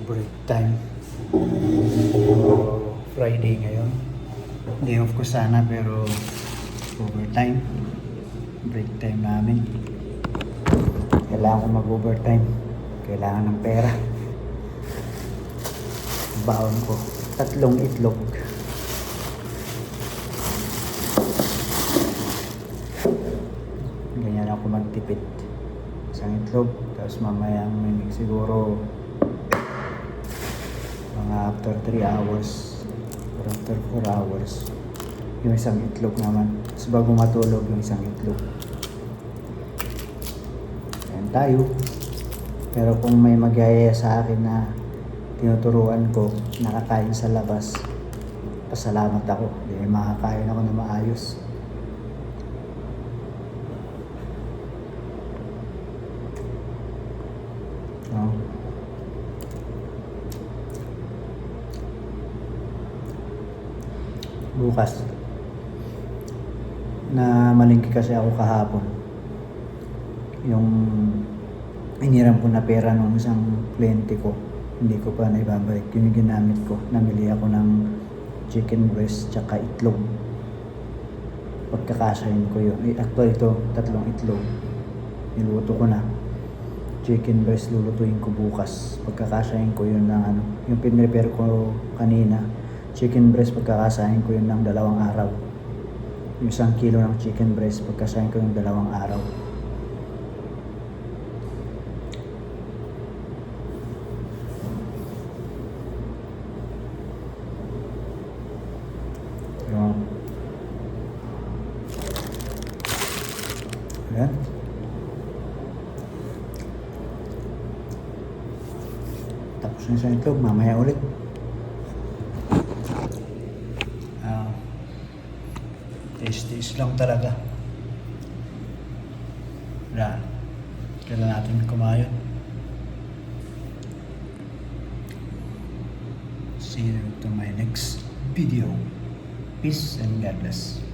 break time. Friday ngayon. Day off ko sana pero overtime. Break time namin. Kailangan ko mag-overtime. Kailangan ng pera. Baon ko 3 itlog. Ganyan ako magtipid. Isang itlog, tapos mamayang siguro mga after 3 hours or after 4 hours yung isang itlog naman. Tapos bago matulog yung isang itlog. Ayan tayo. Pero kung may magyaya sa akin na tinuturuan ko, nakakain sa labas, pasalamat ako. Dahil makakain ako na maayos. No? Bukas, na malingki kasi ako kahapon. Yung iniram ko na pera ng isang kliyente ko, hindi ko pa naibabalik. Yun yung ginamit ko. Namili ako ng chicken breast tsaka itlog. Pagkakasahin ko yun. Actually ito, 3 itlog. Niluto ko na. Chicken breast lulutuin ko bukas. Pagkakasahin ko yun ng yung pinrepare ko kanina. Chicken breast pagkakasahin ko yun ng 2 araw. Yung 1 kilo ng chicken breast pagkasahin ko yung 2 araw. Ayan. Tapos na sa itlog, mamaya ulit. Taste lang talaga. Wala. Kailan natin kumain. See you to my next video. Peace and God bless.